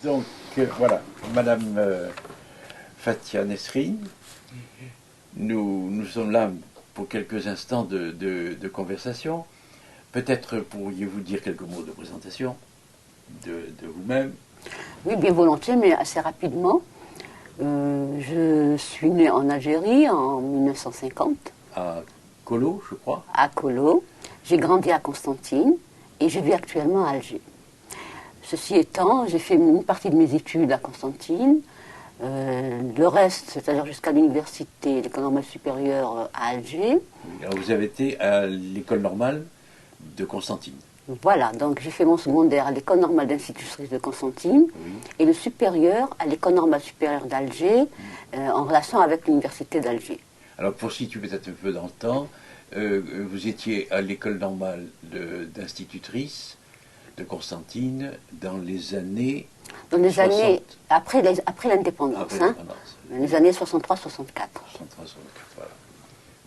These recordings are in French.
Donc voilà, Madame Fathia Nesrine, nous sommes là pour quelques instants de conversation. Peut-être pourriez-vous dire quelques mots de présentation de vous-même. Oui, bien volontiers, mais assez rapidement. Je suis née en Algérie en 1950, À Colo, je crois. à Kolo. J'ai grandi à Constantine et je vis actuellement à Alger. Ceci étant, j'ai fait une partie de mes études à Constantine. Le reste, c'est-à-dire jusqu'à l'université, l'école normale supérieure à Alger. Alors vous avez été à l'école normale de Constantine. Voilà, donc j'ai fait mon secondaire à l'école normale d'institutrice de Constantine Oui. et le supérieur à l'école normale supérieure d'Alger en relation avec l'université d'Alger. Alors pour situer peut-être un peu dans le temps, vous étiez à l'école normale d'institutrice de Constantine dans les années Dans les 60, années après l'indépendance, après hein, l'indépendance. dans les années 63-64. 63, 64, voilà.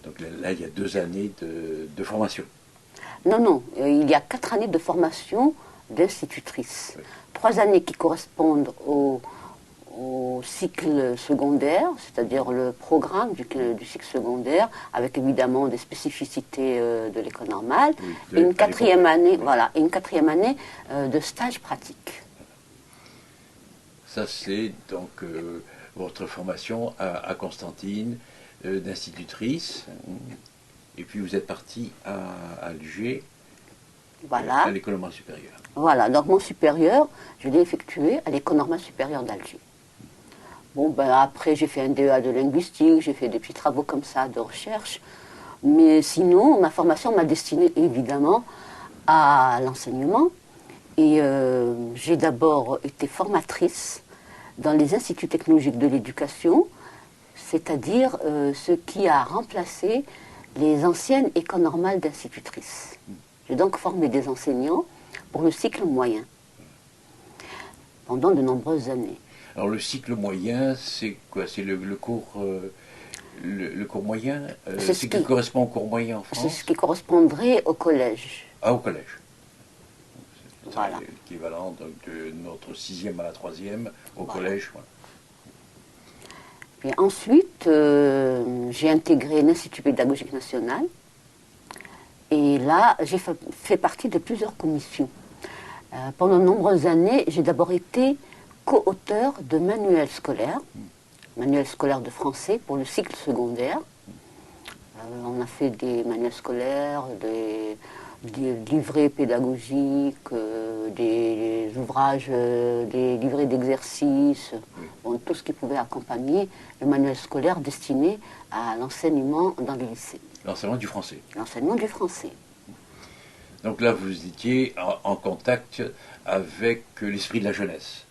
Donc là, il y a 2 années de formation. Non, non, il y a 4 années de formation d'institutrice. Oui. 3 années qui correspondent au cycle secondaire, c'est-à-dire le programme du cycle secondaire, avec évidemment des spécificités de l'école normale, Oui, et une quatrième année, oui. voilà, et une quatrième année de stage pratique. Ça, c'est donc votre formation à Constantine d'institutrice. Et puis vous êtes parti à Alger, Voilà. à l'école normale supérieure. Voilà, donc mon supérieur, je l'ai effectué à l'école normale supérieure d'Alger. Bon, ben après, j'ai fait un DEA de linguistique, j'ai fait des petits travaux comme ça de recherche. Mais sinon, ma formation m'a destinée évidemment à l'enseignement. Et j'ai d'abord été formatrice dans les instituts technologiques de l'éducation, c'est-à-dire ce qui a remplacé les anciennes écoles normales d'institutrices. J'ai donc formé des enseignants pour le cycle moyen pendant de nombreuses années. Alors le cycle moyen, c'est quoi? C'est le cours, le cours moyen C'est c'est ce qui qui, correspond au cours moyen en c'est ce France? qui correspondrait au collège. Ah, au collège. C'est Voilà. l'équivalent donc, de notre 6e à la 3e au Voilà. collège. Voilà. Puis ensuite, j'ai intégré l'Institut pédagogique national. Et là, j'ai fait partie de plusieurs commissions. Pendant de nombreuses années, j'ai d'abord été co-auteur de manuels scolaires de français pour le cycle secondaire. On a fait des manuels scolaires, des livrets pédagogiques, des ouvrages, des livrets d'exercices, bon, tout ce qui pouvait accompagner le manuel scolaire destiné à l'enseignement dans les lycées. L'enseignement du français. L'enseignement du français. Donc là, vous étiez en contact avec l'esprit de la jeunesse.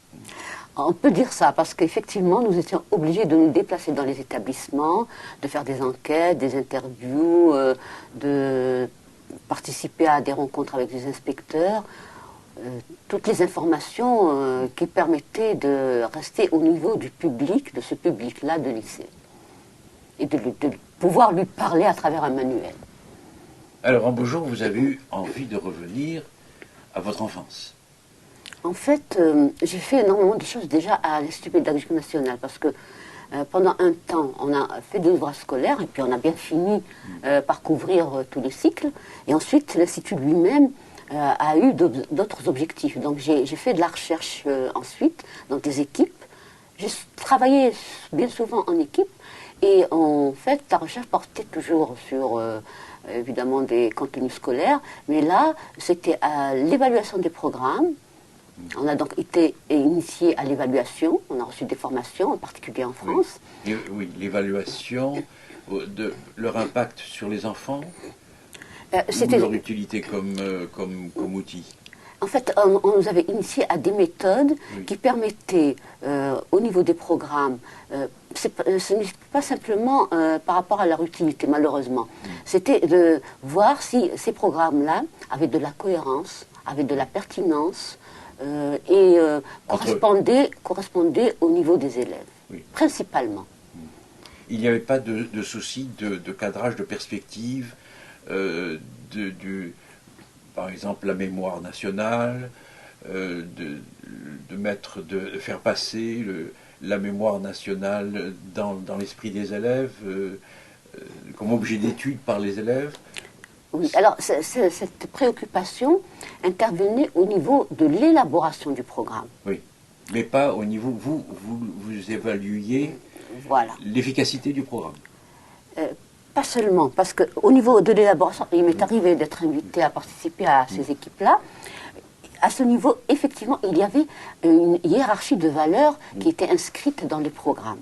On peut dire ça parce qu'effectivement, nous étions obligés de nous déplacer dans les établissements, de faire des enquêtes, des interviews, de participer à des rencontres avec des inspecteurs, toutes les informations qui permettaient de rester au niveau du public, de ce public-là de lycée, et de pouvoir lui parler à travers un manuel. Alors, un beau jour, vous avez eu envie de revenir à votre enfance. En fait, j'ai fait énormément de choses déjà à l'Institut pédagogique national parce que pendant un temps, on a fait des ouvrages scolaires et puis on a bien fini par couvrir tous les cycles. Et ensuite, l'Institut lui-même a eu d'autres objectifs. Donc j'ai fait de la recherche ensuite dans des équipes. J'ai travaillé bien souvent en équipe et en fait, la recherche portait toujours sur évidemment des contenus scolaires. Mais là, c'était à l'évaluation des programmes. On a donc été initié à l'évaluation, on a reçu des formations, en particulier en France. Oui, oui, l'évaluation de leur impact sur les enfants ou leur utilité comme outil. En fait, on nous avait initié à des méthodes qui permettaient, au niveau des programmes, ce n'est pas simplement par rapport à leur utilité, malheureusement. C'était de voir si ces programmes-là avaient de la cohérence, avaient de la pertinence, et correspondait au niveau des élèves, principalement. Il n'y avait pas de souci de cadrage, de perspective, par exemple la mémoire nationale, de faire passer la mémoire nationale dans l'esprit des élèves, comme objet d'étude par les élèves. Oui, alors cette préoccupation intervenait au niveau de l'élaboration du programme. Oui, mais pas au niveau, vous évaluiez Voilà. l'efficacité du programme. Pas seulement, parce qu'au niveau de l'élaboration, il m'est arrivé d'être invité à participer à ces équipes-là. À ce niveau, effectivement, il y avait une hiérarchie de valeurs qui était inscrite dans les programmes.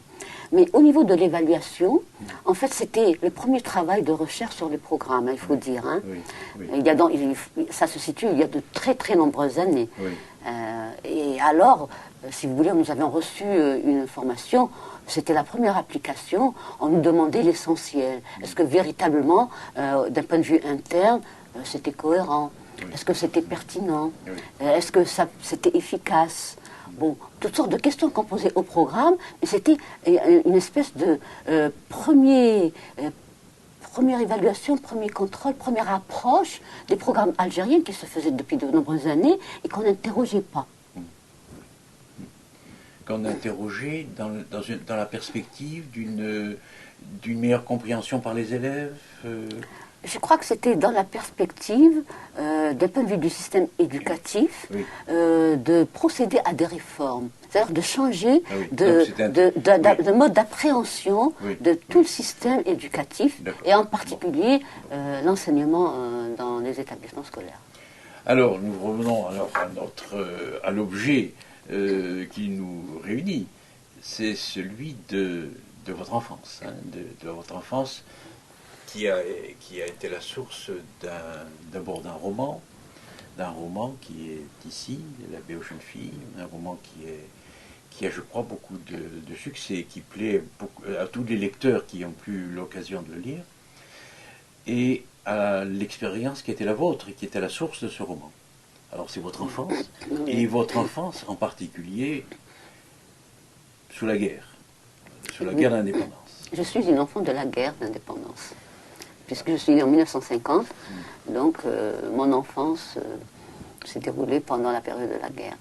Mais au niveau de l'évaluation, en fait, c'était le premier travail de recherche sur les programmes, il faut dire. Hein. Oui. Ça se situe il y a de très très nombreuses années. Oui. Et alors, si vous voulez, nous avions reçu une formation. C'était la première application. On nous demandait l'essentiel. Est-ce que véritablement, d'un point de vue interne, c'était cohérent? Est-ce que c'était pertinent? Est-ce que c'était efficace? Bon, toutes sortes de questions qu'on posait au programme, mais c'était une espèce de première évaluation, premier contrôle, première approche des programmes algériens qui se faisaient depuis de nombreuses années et qu'on n'interrogeait pas. Qu'on interrogeait dans la perspective d'une meilleure compréhension par les élèves. Je crois que c'était dans la perspective, d'un point de vue du système éducatif, de procéder à des réformes, c'est-à-dire de changer de mode d'appréhension de tout le système éducatif, et en particulier l'enseignement dans les établissements scolaires. Alors, nous revenons alors à l'objet qui nous réunit, c'est celui de votre enfance, de votre enfance, qui a été la source d'abord d'un roman qui est ici, La Béo jeune fille, un roman qui a, je crois, beaucoup de succès, qui plaît à tous les lecteurs qui ont eu l'occasion de le lire, et à l'expérience qui était la vôtre et qui était la source de ce roman. Alors c'est votre enfance, et votre enfance en particulier sous la guerre d'indépendance. Je suis une enfant de la guerre d'indépendance, puisque je suis née en 1950, donc mon enfance s'est déroulée pendant la période de la guerre.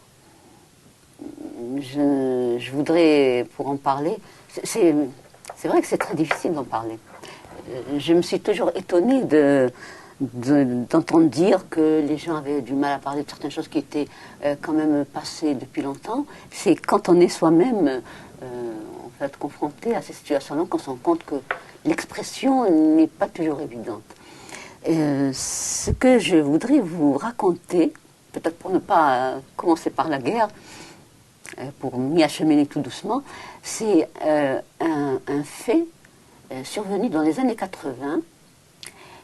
Je voudrais, pour en parler, c'est vrai que c'est très difficile d'en parler. Je me suis toujours étonnée d'entendre dire que les gens avaient du mal à parler de certaines choses qui étaient quand même passées depuis longtemps. C'est quand on est soi-même en fait confronté à ces situations-là qu'on se rend compte que l'expression n'est pas toujours évidente. Ce que je voudrais vous raconter, peut-être pour ne pas commencer par la guerre, pour m'y acheminer tout doucement, c'est un fait survenu dans les années 80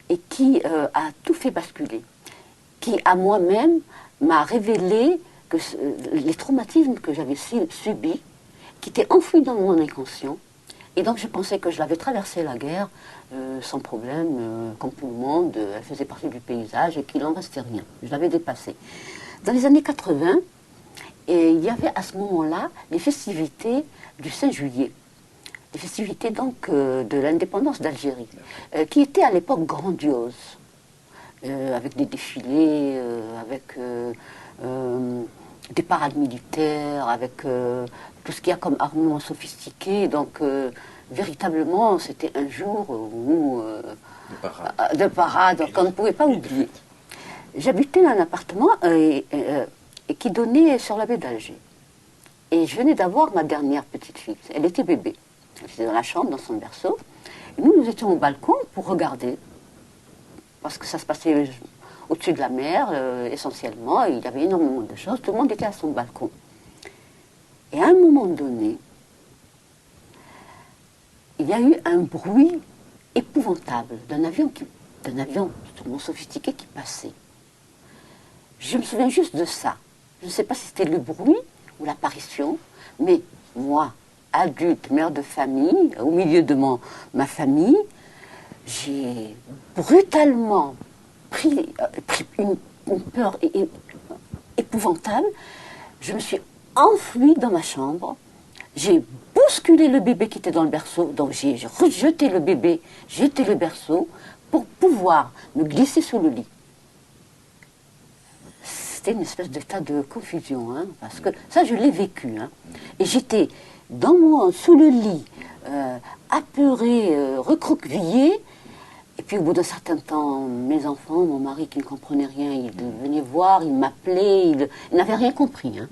et qui a tout fait basculer, qui à moi-même m'a révélé que les traumatismes que j'avais subis, qui étaient enfouis dans mon inconscient, et donc je pensais que je l'avais traversé la guerre sans problème, comme tout le monde, elle faisait partie du paysage et qu'il n'en restait rien. Je l'avais dépassé. Dans les années 80, il y avait à ce moment-là les festivités du 5 juillet. Les festivités donc de l'indépendance d'Algérie, qui étaient à l'époque grandioses, avec des défilés, avec des parades militaires, avec tout ce qu'il y a comme armement sophistiqué. Donc véritablement, c'était un jour où, de parade qu'on ne pouvait pas oublier. J'habitais dans un appartement et qui donnait sur la baie d'Alger. Et je venais d'avoir ma dernière petite fille. Elle était bébé. Elle était dans la chambre, dans son berceau. Et nous étions au balcon pour regarder. Parce que ça se passait au-dessus de la mer, essentiellement. Et il y avait énormément de choses. Tout le monde était à son balcon. Et à un moment donné, il y a eu un bruit épouvantable d'un avion sûrement sophistiqué qui passait. Je me souviens juste de ça. Je ne sais pas si c'était le bruit ou l'apparition, mais moi, adulte, mère de famille, au milieu de ma famille, j'ai brutalement pris une peur épouvantable. Je me suis enfuie dans ma chambre, j'ai bousculé le bébé qui était dans le berceau, donc j'ai rejeté le bébé, jeté le berceau pour pouvoir me glisser sous le lit. c'était une espèce d'état de confusion, hein, parce que ça, je l'ai vécu. Hein. Et j'étais sous le lit, apeurée, recroquevillée. Et puis au bout d'un certain temps, mes enfants, mon mari qui ne comprenait rien, il venait voir, il m'appelait, il n'avait rien compris. Hein.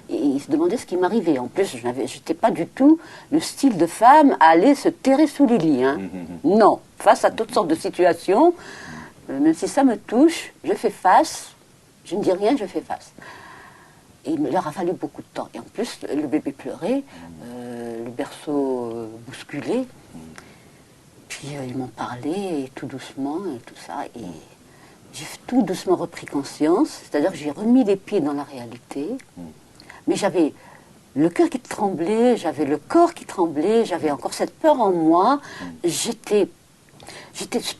Et il se demandait ce qui m'arrivait. En plus, je n'étais pas du tout le style de femme à aller se terrer sous les lits. Hein. Non, face à toutes sortes de situations, même si ça me touche, je fais face, je ne dis rien, je fais face. Et il leur a fallu beaucoup de temps. Et en plus, le bébé pleurait, le berceau bousculé. Puis ils m'ont parlé, et tout doucement, et tout ça. Et j'ai tout doucement repris conscience, c'est-à-dire que j'ai remis les pieds dans la réalité. Mais j'avais le cœur qui tremblait, j'avais le corps qui tremblait, j'avais encore cette peur en moi. J'étais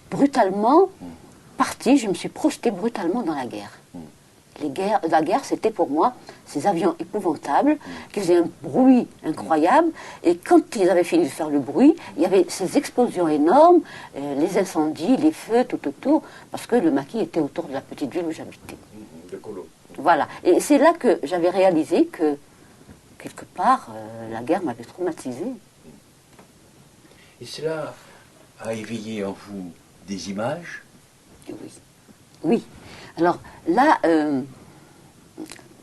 brutalement partie, je me suis projetée brutalement dans la guerre. La guerre, c'était pour moi ces avions épouvantables qui faisaient un bruit incroyable. Et quand ils avaient fini de faire le bruit, il y avait ces explosions énormes, les incendies, les feux tout autour, parce que le maquis était autour de la petite ville où j'habitais. De Colo. Voilà. Et c'est là que j'avais réalisé que, quelque part, la guerre m'avait traumatisée. Et cela a éveillé en vous des images? Oui. Oui. Alors là,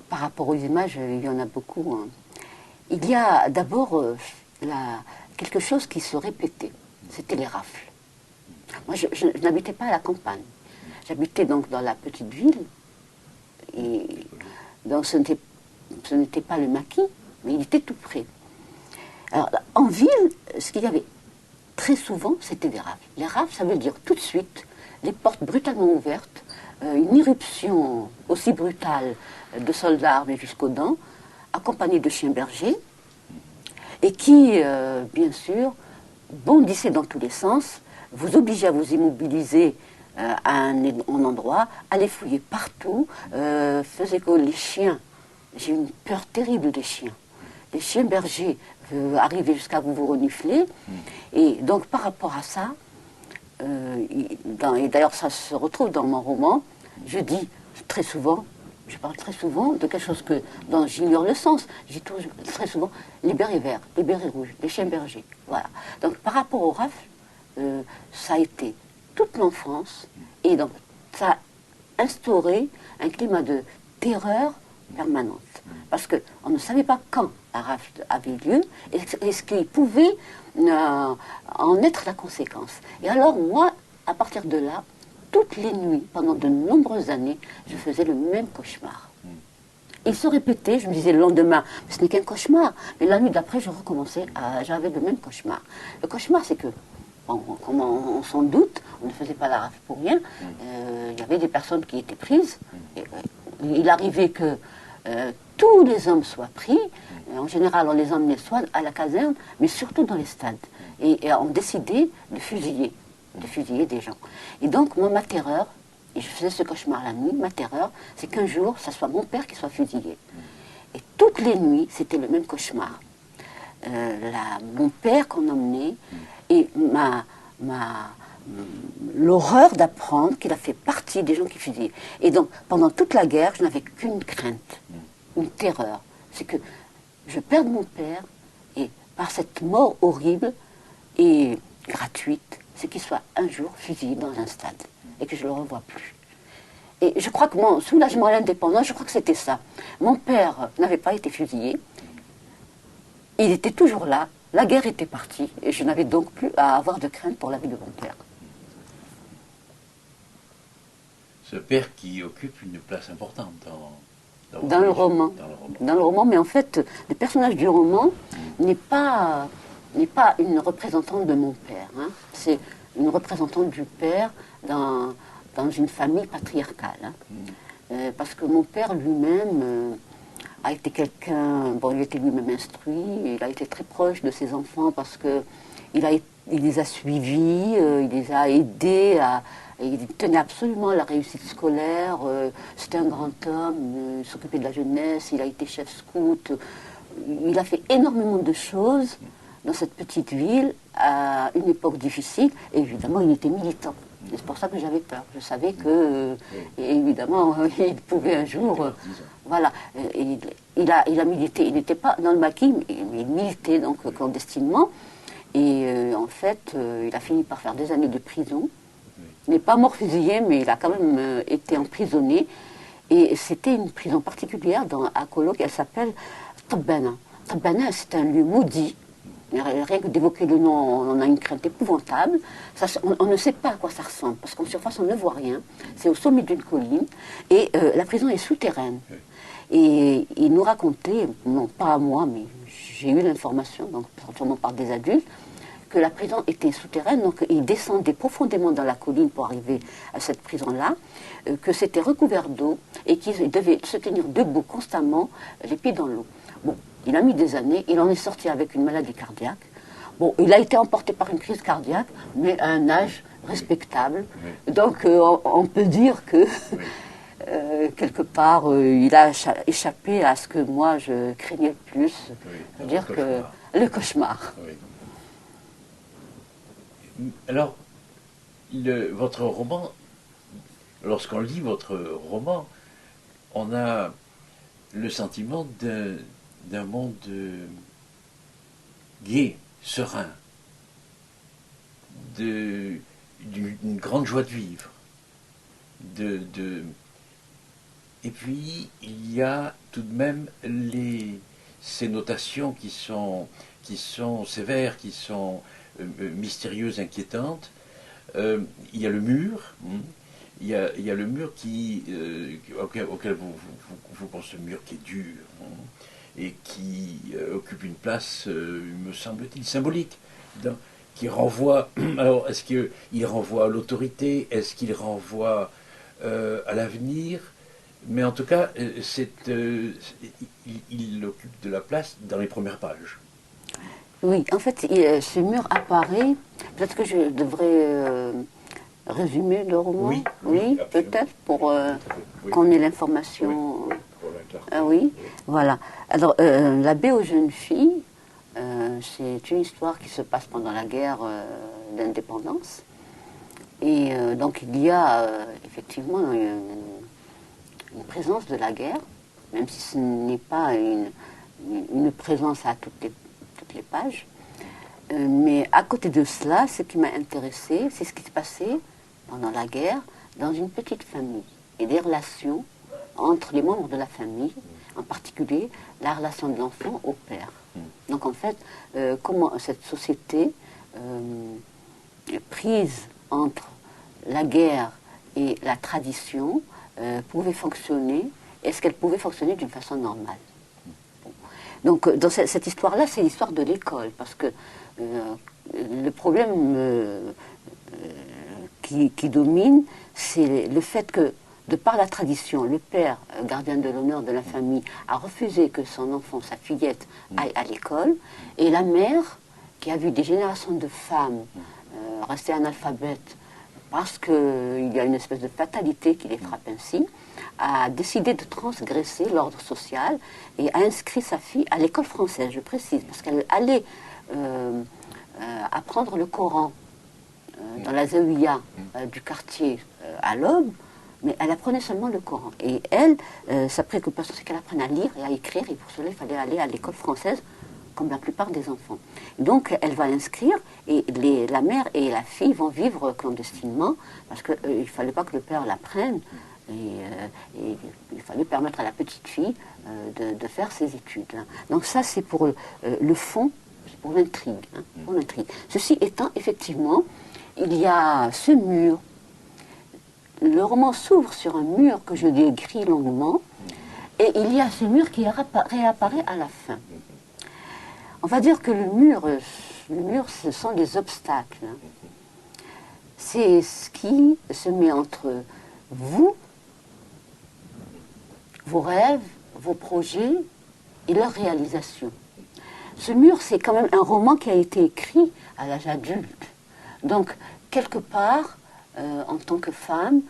par rapport aux images, il y en a beaucoup. Hein. Il y a d'abord quelque chose qui se répétait. C'était les rafles. Moi, je n'habitais pas à la campagne. J'habitais donc dans la petite ville. Et donc ce n'était pas le maquis, mais il était tout près. Alors en ville, ce qu'il y avait très souvent, c'était des rafles. Les rafles, ça veut dire tout de suite les portes brutalement ouvertes, une irruption aussi brutale de soldats armés jusqu'aux dents, accompagnés de chiens bergers, et qui, bien sûr, bondissaient dans tous les sens, vous obligeaient à vous immobiliser à un endroit, à les fouiller partout, faisaient que les chiens, j'ai eu une peur terrible des chiens. Les chiens bergers arrivaient jusqu'à vous renifler, et donc par rapport à ça, et d'ailleurs ça se retrouve dans mon roman, je dis très souvent, je parle très souvent de quelque chose dont j'ignore le sens, je dis très souvent les bérets verts, les bérets rouges, les chiens bergers, voilà. Donc par rapport aux rafles, ça a été toute l'enfance, et donc ça a instauré un climat de terreur permanente, parce qu'on ne savait pas quand la rafle avait lieu, et ce qui pouvait en être la conséquence. Et alors moi, à partir de là, toutes les nuits, pendant de nombreuses années, je faisais le même cauchemar. Il se répétait, je me disais le lendemain, ce n'est qu'un cauchemar. Mais la nuit d'après, je recommençais, j'avais le même cauchemar. Le cauchemar, c'est que, bon, comme on s'en doute, on ne faisait pas la rafle pour rien. Il y avait des personnes qui étaient prises. Et, il arrivait que tous les hommes soient pris. En général, on les emmenait soit à la caserne, mais surtout dans les stades. Et on décidait de fusiller des gens. Et donc, moi, ma terreur, et je faisais ce cauchemar la nuit, ma terreur, c'est qu'un jour, ça soit mon père qui soit fusillé. Et toutes les nuits, c'était le même cauchemar. Mon père qu'on emmenait, et l'horreur d'apprendre qu'il a fait partie des gens qui fusillaient. Et donc, pendant toute la guerre, je n'avais qu'une crainte, une terreur. C'est que je perde mon père, et par cette mort horrible et gratuite, c'est qu'il soit un jour fusillé dans un stade, et que je ne le revois plus. Et je crois que mon soulagement à l'indépendance, je crois que c'était ça. Mon père n'avait pas été fusillé, il était toujours là, la guerre était partie, et je n'avais donc plus à avoir de crainte pour la vie de mon père. Ce père qui occupe une place importante dans le roman. Dans le roman, mais en fait, le personnage du roman n'est pas une représentante de mon père. Hein. C'est une représentante du père dans une famille patriarcale. Hein. Parce que mon père lui-même a été quelqu'un, bon, il était lui-même instruit, il a été très proche de ses enfants parce que il les a suivis, il les a aidés il tenait absolument à la réussite scolaire, c'était un grand homme, il s'occupait de la jeunesse, il a été chef scout, il a fait énormément de choses dans cette petite ville à une époque difficile, et évidemment il était militant. C'est pour ça que j'avais peur. Je savais que, évidemment, il pouvait un jour... voilà. Il a milité. Il n'était pas dans le maquis, mais il militait donc clandestinement. Et en fait, il a fini par faire des années de prison. Il n'est pas mort fusillé, mais il a quand même été emprisonné. Et c'était une prison particulière à Kolo, elle s'appelle Tabbana. Tabbana, c'est un lieu maudit. Rien que d'évoquer le nom, on a une crainte épouvantable. On ne sait pas à quoi ça ressemble, parce qu'en surface, on ne voit rien. C'est au sommet d'une colline. Et la prison est souterraine. Et il nous racontait, non pas à moi, mais j'ai eu l'information, donc sûrement par des adultes, que la prison était souterraine, donc il descendait profondément dans la colline pour arriver à cette prison-là, que c'était recouvert d'eau et qu'il devait se tenir debout constamment, les pieds dans l'eau. Bon, il a mis des années, il en est sorti avec une maladie cardiaque. Bon, il a été emporté par une crise cardiaque, mais à un âge respectable. Donc on peut dire que quelque part il a échappé à ce que moi je craignais le plus, c'est-à-dire que le cauchemar. Alors, votre roman, lorsqu'on lit votre roman, on a le sentiment d'un monde gai, serein, d'une grande joie de vivre. Et puis, il y a tout de même ces notations qui sont sévères, qui sont mystérieuses, inquiétantes. Il y a le mur, il y a le mur auquel vous pensez, le mur qui est dur, et qui occupe une place, me semble-t-il, symbolique, qui renvoie, alors est-ce qu'il renvoie à l'autorité, est-ce qu'il renvoie à l'avenir? Mais en tout cas, il occupe de la place dans les premières pages. Oui, en fait, ce mur apparaît. Peut-être que je devrais résumer le roman. Oui, peut-être pour qu'on ait l'information. Oui, voilà. Alors, La baie aux jeunes filles, c'est une histoire qui se passe pendant la guerre d'indépendance. Et donc, il y a effectivement une présence de la guerre, même si ce n'est pas une présence à toutes les pages. Mais à côté de cela, ce qui m'a intéressé, c'est ce qui se passait pendant la guerre dans une petite famille et des relations entre les membres de la famille, en particulier la relation de l'enfant au père. Donc en fait, comment cette société prise entre la guerre et la tradition pouvait fonctionner, est-ce qu'elle pouvait fonctionner d'une façon normale? Donc, dans cette histoire-là, c'est l'histoire de l'école, parce que le problème qui domine, c'est le fait que, de par la tradition, le père, gardien de l'honneur de la famille, a refusé que son enfant, sa fillette, aille à l'école, et la mère, qui a vu des générations de femmes rester analphabètes, parce qu'il y a une espèce de fatalité qui les frappe ainsi, a décidé de transgresser l'ordre social et a inscrit sa fille à l'école française, je précise, parce qu'elle allait apprendre le Coran dans la zaouïa du quartier à l'aube, mais elle apprenait seulement le Coran. Et elle, sa préoccupation, c'est qu'elle apprenne à lire et à écrire, et pour cela, il fallait aller à l'école française, comme la plupart des enfants. Donc, elle va inscrire, et la mère et la fille vont vivre clandestinement, parce qu'il ne fallait pas que le père l'apprenne. Et il fallait permettre à la petite fille de faire ses études. Donc ça, c'est pour le fond, c'est pour l'intrigue. Pour l'intrigue. Ceci étant, effectivement, il y a ce mur. Le roman s'ouvre sur un mur que je décris longuement, et il y a ce mur qui réapparaît à la fin. On va dire que le mur, ce sont les obstacles. C'est ce qui se met entre vous, vos rêves, vos projets et leur réalisation. Ce mur, c'est quand même un roman qui a été écrit à l'âge adulte. Donc, quelque part, en tant que femme,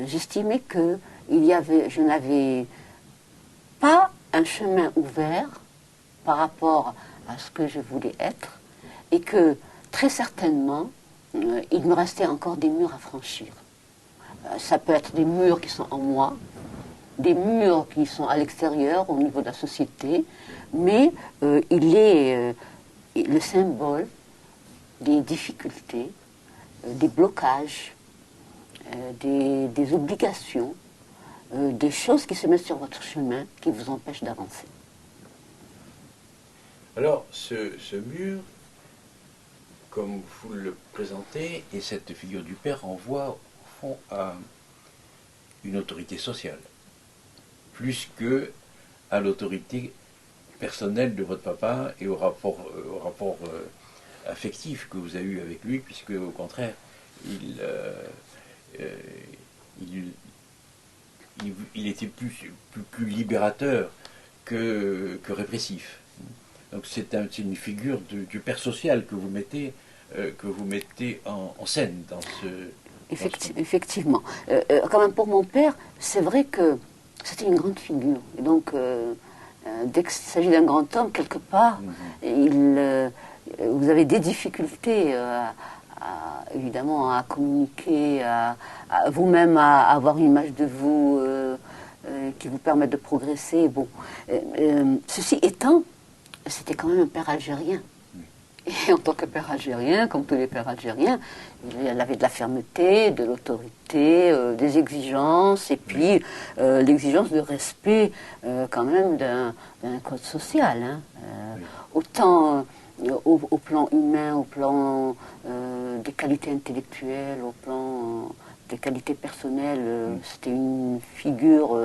j'estimais que je n'avais pas un chemin ouvert par rapport à ce que je voulais être, et que très certainement, il me restait encore des murs à franchir. Ça peut être des murs qui sont en moi, des murs qui sont à l'extérieur, au niveau de la société, mais il est le symbole des difficultés, des blocages, des obligations, des choses qui se mettent sur votre chemin qui vous empêchent d'avancer. Alors, ce mur, comme vous le présentez, et cette figure du père renvoie au fond à une autorité sociale, plus que à l'autorité personnelle de votre papa et au rapport affectif que vous avez eu avec lui, puisque au contraire, euh, il, il était plus libérateur que répressif. Donc c'est une figure du père social que vous mettez en scène dans ce... Effectivement. Quand même pour mon père, c'est vrai que c'était une grande figure. Et donc, dès qu'il s'agit d'un grand homme, quelque part, vous avez des difficultés évidemment à communiquer, à vous-même à avoir une image de vous qui vous permette de progresser. Bon, ceci étant, c'était quand même un père algérien. Et en tant que père algérien, comme tous les pères algériens, il avait de la fermeté, de l'autorité, des exigences, et puis l'exigence de respect quand même d'un code social. Hein. Autant au plan humain, au plan des qualités intellectuelles, au plan des qualités personnelles, c'était une figure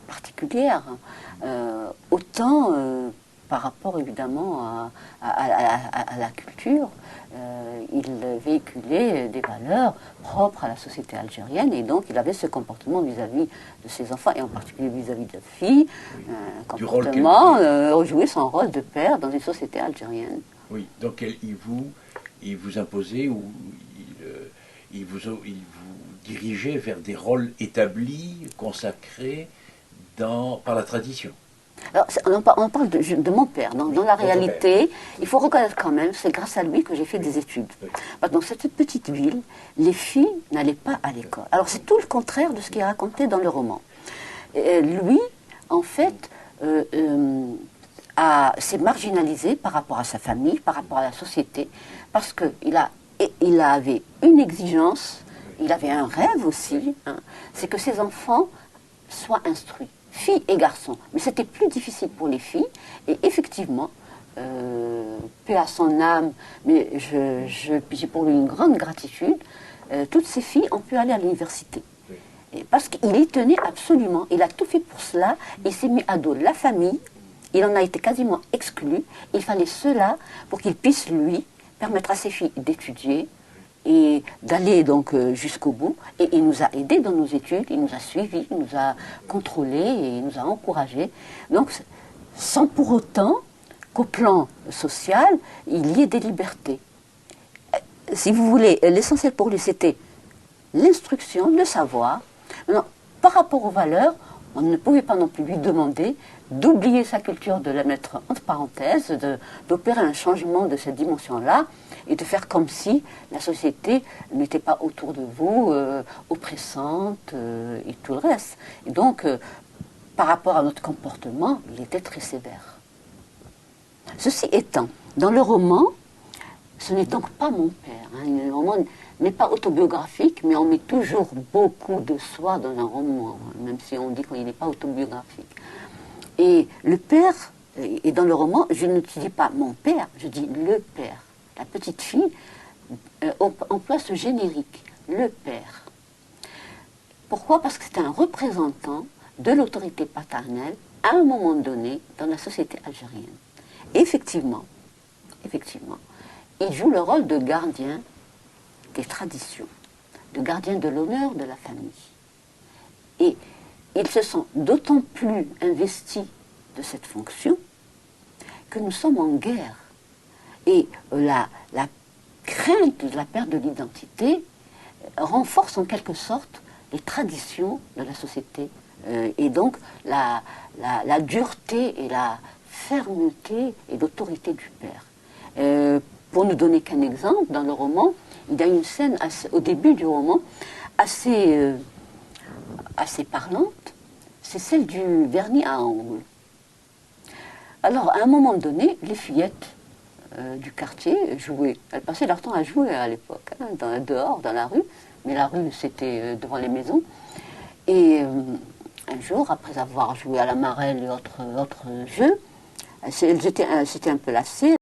particulière. Autant par rapport évidemment à la culture, il véhiculait des valeurs propres à la société algérienne et donc il avait ce comportement vis-à-vis de ses enfants et en particulier vis-à-vis de la fille, comportement jouer son rôle de père dans une société algérienne. Oui, donc il vous imposait ou il vous dirigeait vers des rôles établis, consacrés par la tradition. Alors, on parle de mon père. Dans la réalité, il faut reconnaître quand même, c'est grâce à lui que j'ai fait des études. Dans cette petite ville, les filles n'allaient pas à l'école. Alors, c'est tout le contraire de ce qui est raconté dans le roman. Lui, en fait, s'est marginalisé par rapport à sa famille, par rapport à la société, parce qu'il avait une exigence, il avait un rêve aussi, hein, c'est que ses enfants soient instruits. Filles et garçons. Mais c'était plus difficile pour les filles. Et effectivement, paix à son âme, mais j'ai pour lui une grande gratitude, toutes ces filles ont pu aller à l'université. Parce qu'il y tenait absolument. Il a tout fait pour cela. Il s'est mis à dos la famille. Il en a été quasiment exclu. Il fallait cela pour qu'il puisse, lui, permettre à ses filles d'étudier, et d'aller donc jusqu'au bout. Et il nous a aidés dans nos études, il nous a suivis, il nous a contrôlés et il nous a encouragés. Donc, sans pour autant qu'au plan social, il y ait des libertés. Si vous voulez, l'essentiel pour lui, c'était l'instruction, le savoir. Non, par rapport aux valeurs, on ne pouvait pas non plus lui demander d'oublier sa culture, de la mettre entre parenthèses, d'opérer un changement de cette dimension-là et de faire comme si la société n'était pas autour de vous, oppressante et tout le reste. Et donc, par rapport à notre comportement, il était très sévère. Ceci étant, dans le roman, ce n'est donc pas mon père. Hein, le roman n'est pas autobiographique, mais on met toujours beaucoup de soi dans un roman, même si on dit qu'il n'est pas autobiographique. Et le père, et dans le roman, je ne dis pas mon père, je dis le père. La petite fille emploie ce générique, le père. Pourquoi ? Parce que c'est un représentant de l'autorité paternelle à un moment donné dans la société algérienne. Effectivement, il joue le rôle de gardien des traditions, de gardien de l'honneur de la famille. Et ils se sont d'autant plus investis de cette fonction que nous sommes en guerre. Et la crainte de la perte de l'identité renforce en quelque sorte les traditions de la société. Et donc la dureté et la fermeté et l'autorité du père. Pour ne donner qu'un exemple, dans le roman, il y a une scène au début du roman assez parlante, c'est celle du vernis à ongles. Alors, à un moment donné, les fillettes du quartier jouaient. Elles passaient leur temps à jouer à l'époque, hein, dehors, dans la rue, mais la rue, c'était devant les maisons. Et un jour, après avoir joué à la marelle et autres jeux, elles s'étaient un peu lassées.